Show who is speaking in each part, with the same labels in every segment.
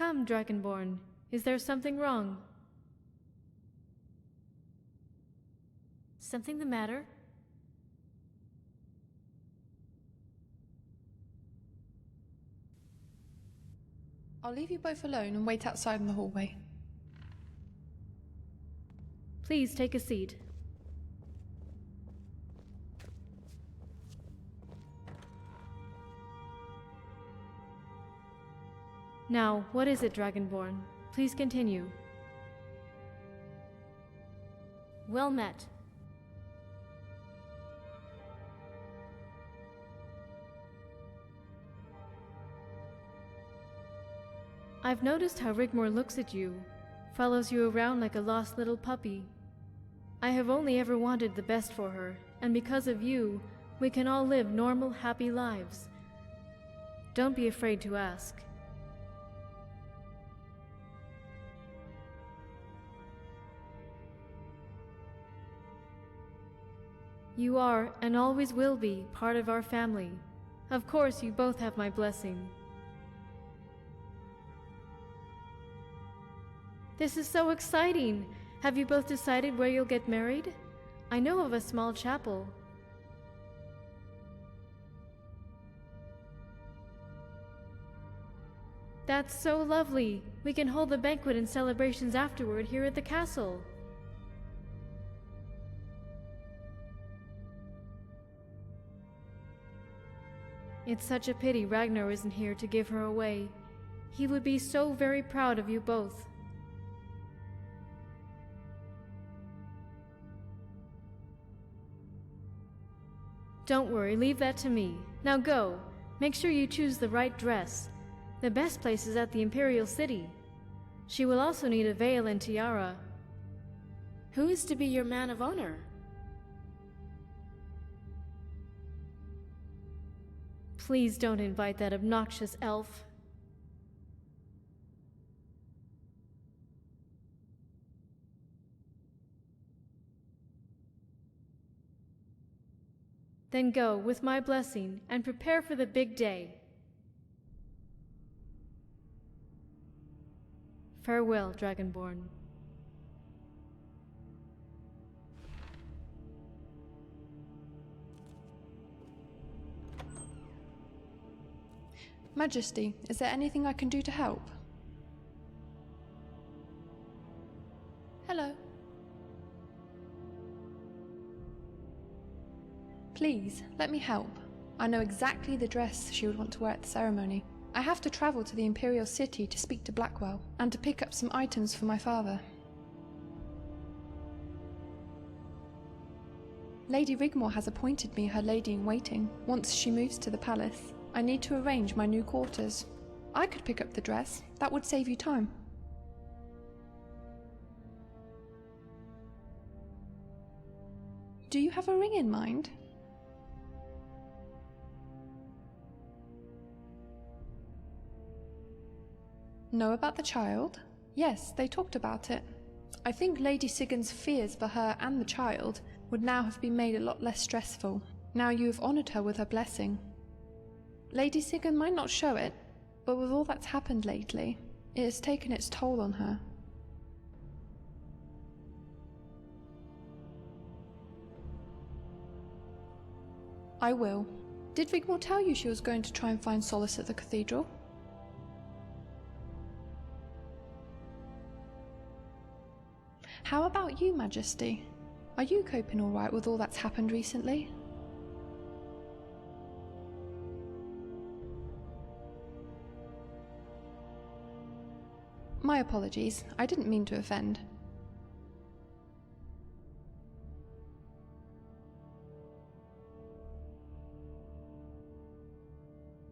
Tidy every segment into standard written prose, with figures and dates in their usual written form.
Speaker 1: Come, Dragonborn. Is there something wrong? Something the matter?
Speaker 2: I'll leave you both alone and wait outside in the hallway.
Speaker 1: Please take a seat. Now, what is it, Dragonborn? Please continue. Well met. I've noticed how Rigmor looks at you, follows you around like a lost little puppy. I have only ever wanted the best for her, and because of you, we can all live normal, happy lives. Don't be afraid to ask. You are, and always will be, part of our family. Of course, you both have my blessing. This is so exciting! Have you both decided where you'll get married? I know of a small chapel. That's so lovely! We can hold the banquet and celebrations afterward here at the castle. It's such a pity Ragnar isn't here to give her away. He would be so very proud of you both. Don't worry, leave that to me. Now go. Make sure you choose the right dress. The best place is at the Imperial City. She will also need a veil and tiara. Who is to be your man of honor? Please don't invite that obnoxious elf. Then go, with my blessing, and prepare for the big day. Farewell, Dragonborn.
Speaker 2: Majesty, is there anything I can do to help? Hello. Please, let me help. I know exactly the dress she would want to wear at the ceremony. I have to travel to the Imperial City to speak to Blackwell, and to pick up some items for my father. Lady Rigmor has appointed me her lady-in-waiting once she moves to the palace. I need to arrange my new quarters. I could pick up the dress. That would save you time. Do you have a ring in mind? Know about the child? Yes, they talked about it. I think Lady Sigurd's fears for her and the child would now have been made a lot less stressful. Now you have honoured her with her blessing. Lady Sigurd might not show it, but with all that's happened lately, it has taken its toll on her. I will. Did Rigmor tell you she was going to try and find solace at the cathedral? How about you, Majesty? Are you coping all right with all that's happened recently? My apologies, I didn't mean to offend.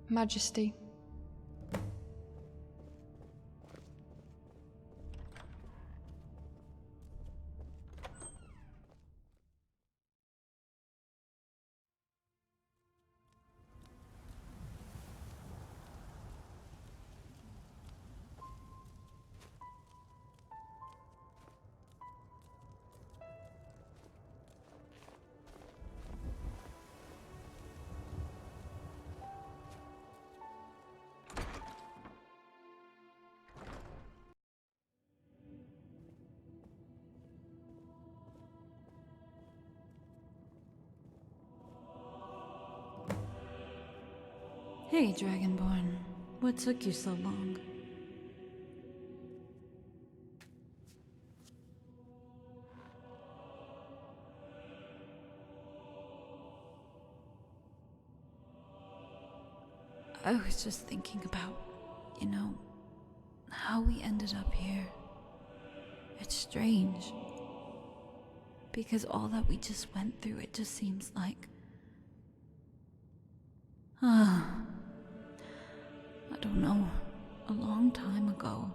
Speaker 2: Majesty.
Speaker 3: Hey, Dragonborn. What took you so long? I was just thinking about, how we ended up here. It's strange. Because all that we just went through, it just seems like... I don't know. A long time ago.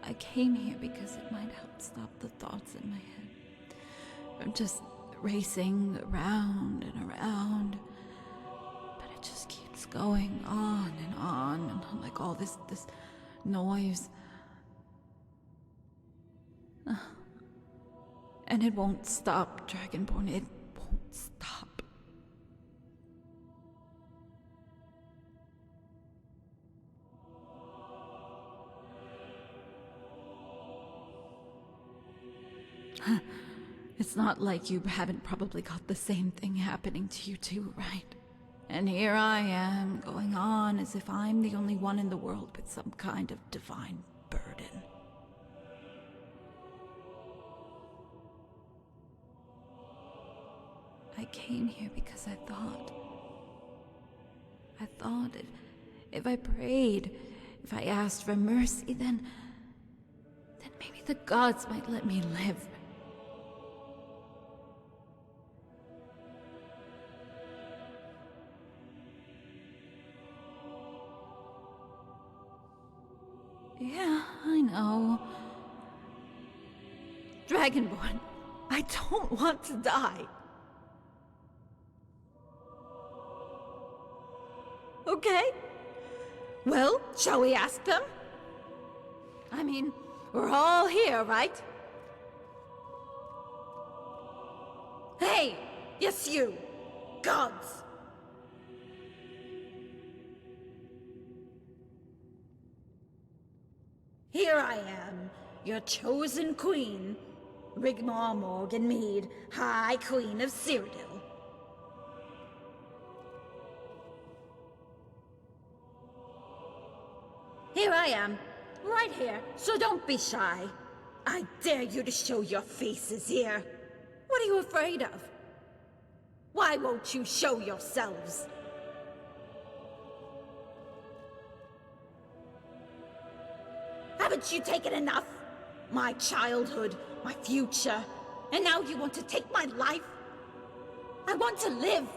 Speaker 3: I came here because it might help stop the thoughts in my head. I'm just racing around and around. But it just keeps going on, and like all this noise. And it won't stop, Dragonborn. It won't stop. It's not like you haven't probably got the same thing happening to you too, right? And here I am, going on as if I'm the only one in the world with some kind of divine burden. I came here because I thought if I prayed, if I asked for mercy, then maybe the gods might let me live. Yeah, I know. Dragonborn, I don't want to die. Okay. Well, shall we ask them? I mean, we're all here, right? Hey! Yes, you! Gods! Here I am, your chosen queen, Rigmor Morganmead, High Queen of Cyrodiil. Here I am, right here, so don't be shy. I dare you to show your faces here. What are you afraid of? Why won't you show yourselves? Haven't you taken enough? My childhood, my future, and now you want to take my life? I want to live.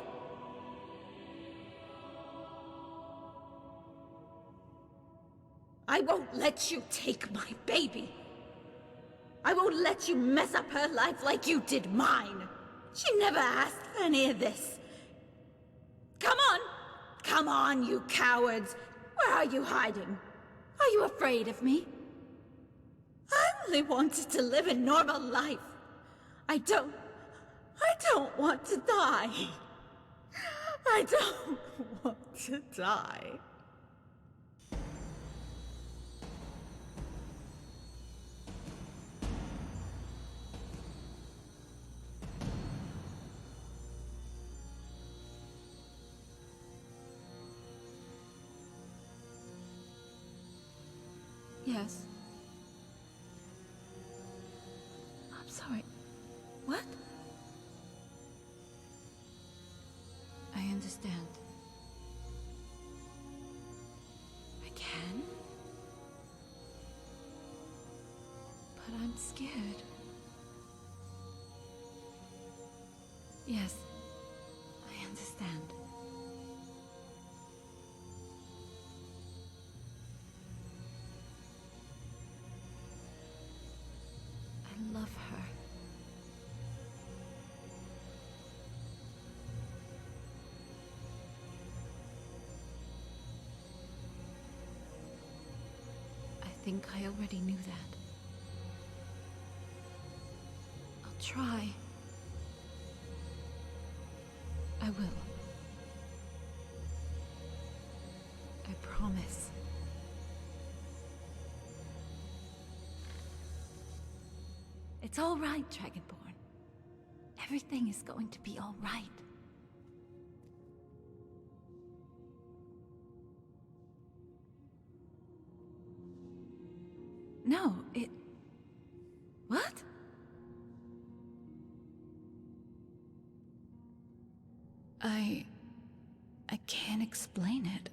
Speaker 3: I won't let you take my baby. I won't let you mess up her life like you did mine. She never asked for any of this. Come on! Come on, you cowards! Where are you hiding? Are you afraid of me? I only wanted to live a normal life. I don't want to die. I don't want to die. Yes. I'm sorry. What? I understand. I can? But I'm scared. Yes, I understand. I love her. I think I already knew that. I'll try. I will. I promise. It's all right, Dragonborn. Everything is going to be all right. No, it... What? I can't explain it.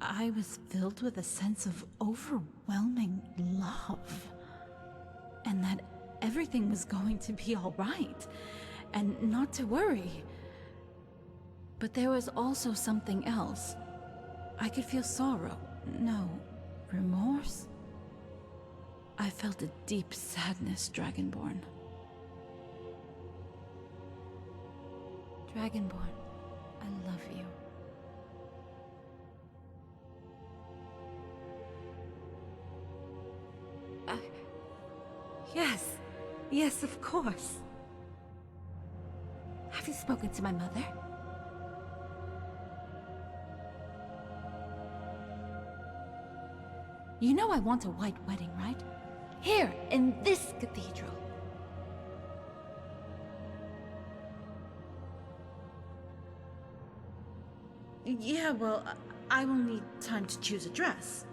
Speaker 3: I was filled with a sense of overwhelming love. And that everything was going to be all right. And not to worry. But there was also something else. I could feel sorrow. No, remorse? I felt a deep sadness, Dragonborn. Dragonborn, I love you. Yes, of course. Have you spoken to my mother? You know I want a white wedding, right? Here, in this cathedral. Yeah, well, I will need time to choose a dress.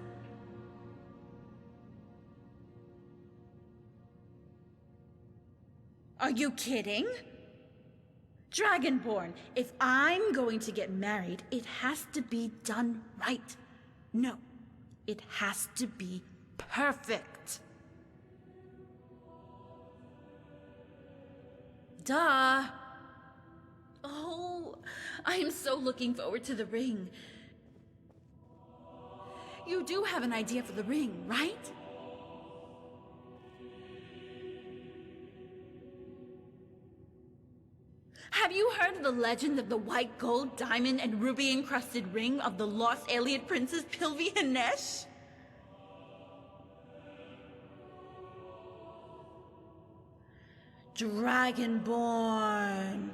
Speaker 3: Are you kidding? Dragonborn, if I'm going to get married, it has to be done right. No, it has to be perfect. Duh. Oh, I am so looking forward to the ring. You do have an idea for the ring, right? Have you heard of the legend of the white gold, diamond, and ruby-encrusted ring of the lost alien princess Pilvi-Hanesh? Dragonborn.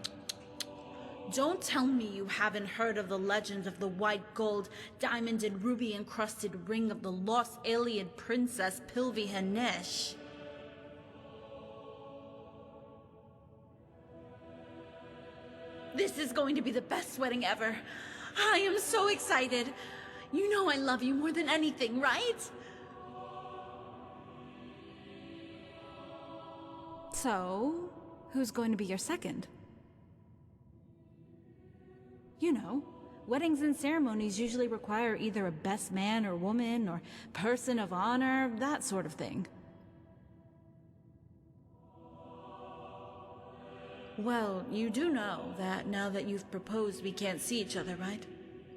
Speaker 3: Don't tell me you haven't heard of the legend of the white gold, diamond, and ruby-encrusted ring of the lost alien princess Pilvi-Hanesh. This is going to be the best wedding ever. I am so excited. You know I love you more than anything, right? So, who's going to be your second? You know, weddings and ceremonies usually require either a best man or woman or person of honor, that sort of thing. Well, you do know that now that you've proposed, we can't see each other, right?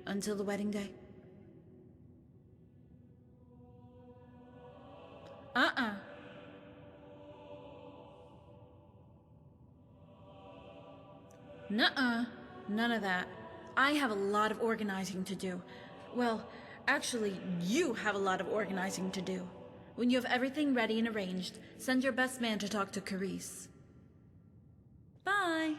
Speaker 3: Until the wedding day? Nuh-uh. None of that. I have a lot of organizing to do. Well, actually, you have a lot of organizing to do. When you have everything ready and arranged, send your best man to talk to Carice. Bye.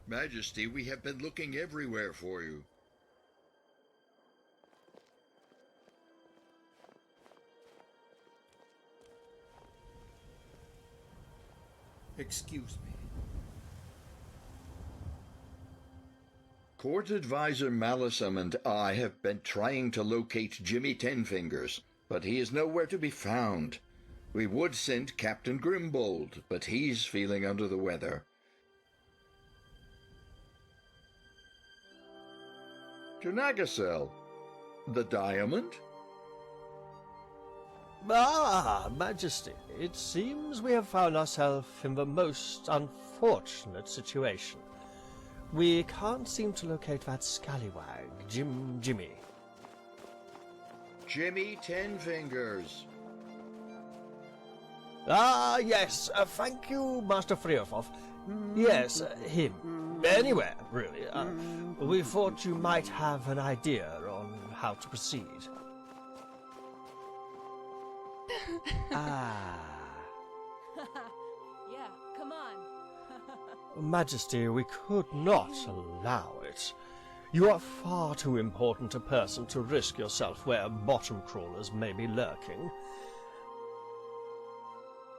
Speaker 4: Majesty, we have been looking everywhere for you.
Speaker 5: Excuse me.
Speaker 4: Court Advisor Mallisum and I have been trying to locate Jimmy Tenfingers, but he is nowhere to be found. We would send Captain Grimbold, but he's feeling under the weather. Janagacel, the diamond?
Speaker 5: Ah, Majesty, it seems we have found ourselves in the most unfortunate situation. We can't seem to locate that scallywag, Jimmy.
Speaker 4: Jimmy Tenfingers.
Speaker 5: Ah, yes, thank you, Master Freofoff. Yes, him. Anywhere, really. We thought you might have an idea on how to proceed.
Speaker 6: Yeah, come on.
Speaker 5: Majesty, we could not allow it. You are far too important a person to risk yourself where bottom crawlers may be lurking.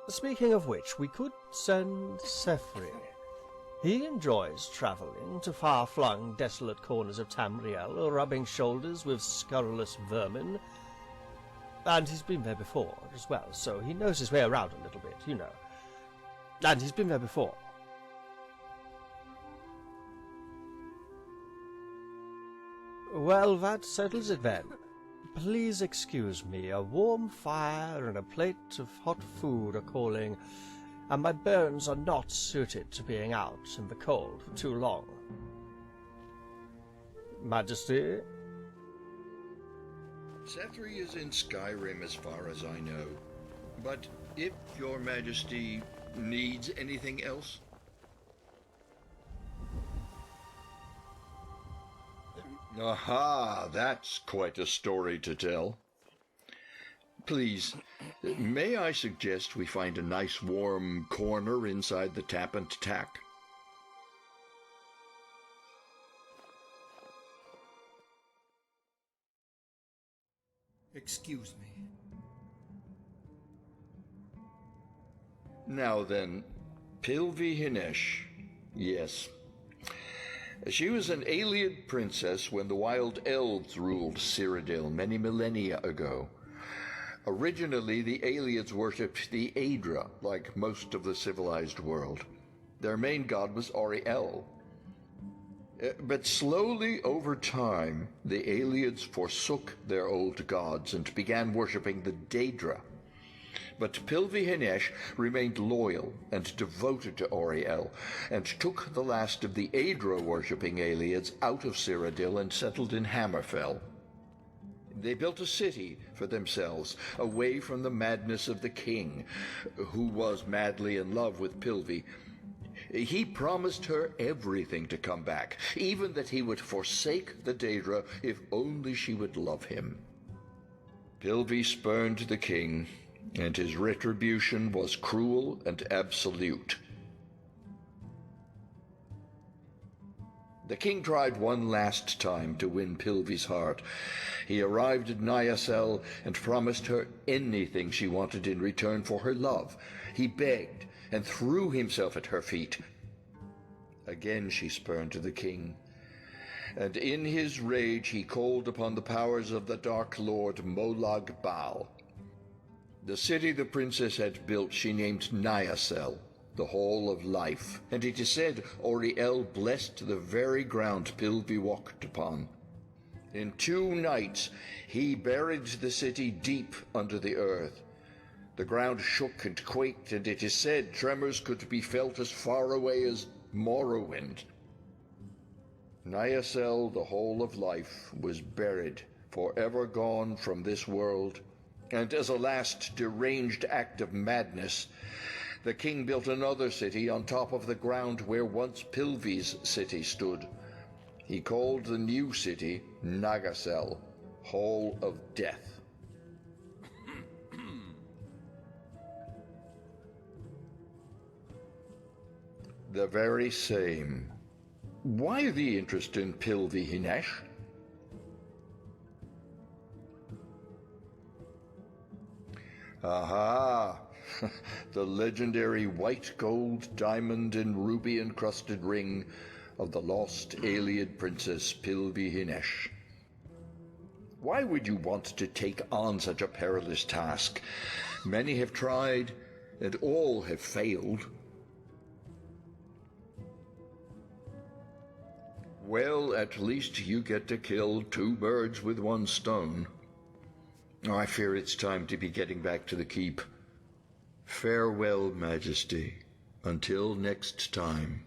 Speaker 5: Speaking of which, we could send Sefri. He enjoys travelling to far-flung, desolate corners of Tamriel, rubbing shoulders with scurrilous vermin. And he's been there before as well, so he knows his way around a little bit, you know. And he's been there before. Well, that settles it then. Please excuse me, a warm fire and a plate of hot food are calling, and my bones are not suited to being out in the cold for too long. Majesty?
Speaker 4: Sethri is in Skyrim as far as I know. But if your majesty needs anything else... Aha, that's quite a story to tell. Please, may I suggest we find a nice warm corner inside the Tap and Tack?
Speaker 7: Excuse me.
Speaker 4: Now then, Pilvi Hinesh. Yes. She was an Ayleid princess when the Wild Elves ruled Cyrodiil many millennia ago. Originally, the Ayleids worshipped the Aedra, like most of the civilized world. Their main god was Auriel. But slowly over time, the Ayleids forsook their old gods and began worshipping the Daedra. But Pilvi Hinesh remained loyal and devoted to Auriel, and took the last of the Aedra-worshipping Ayleids out of Cyrodiil and settled in Hammerfell. They built a city for themselves, away from the madness of the king, who was madly in love with Pilvi. He promised her everything to come back, even that he would forsake the Daedra if only she would love him. Pilvi spurned the king, and his retribution was cruel and absolute. The king tried one last time to win Pilvi's heart. He arrived at Nyasel and promised her anything she wanted in return for her love. He begged and threw himself at her feet. Again she spurned the king, and in his rage he called upon the powers of the Dark Lord Molag Bal. The city the princess had built she named Nyasel, the Hall of Life, and it is said Auriel blessed the very ground Pilvi walked upon. In 2 nights he buried the city deep under the earth. The ground shook and quaked, and it is said tremors could be felt as far away as Morrowind. Nyasel, the Hall of Life, was buried, forever gone from this world, and as a last deranged act of madness, the king built another city on top of the ground where once Pilvi's city stood. He called the new city Nagasel, Hall of Death. The very same. Why the interest in Pilvi Hinesh? Aha! The legendary white gold, diamond, and ruby-encrusted ring of the lost Ayleid princess Pilvi Hinesh. Why would you want to take on such a perilous task? Many have tried, and all have failed. Well, at least you get to kill 2 birds with 1 stone. I fear it's time to be getting back to the keep. Farewell, Majesty, until next time.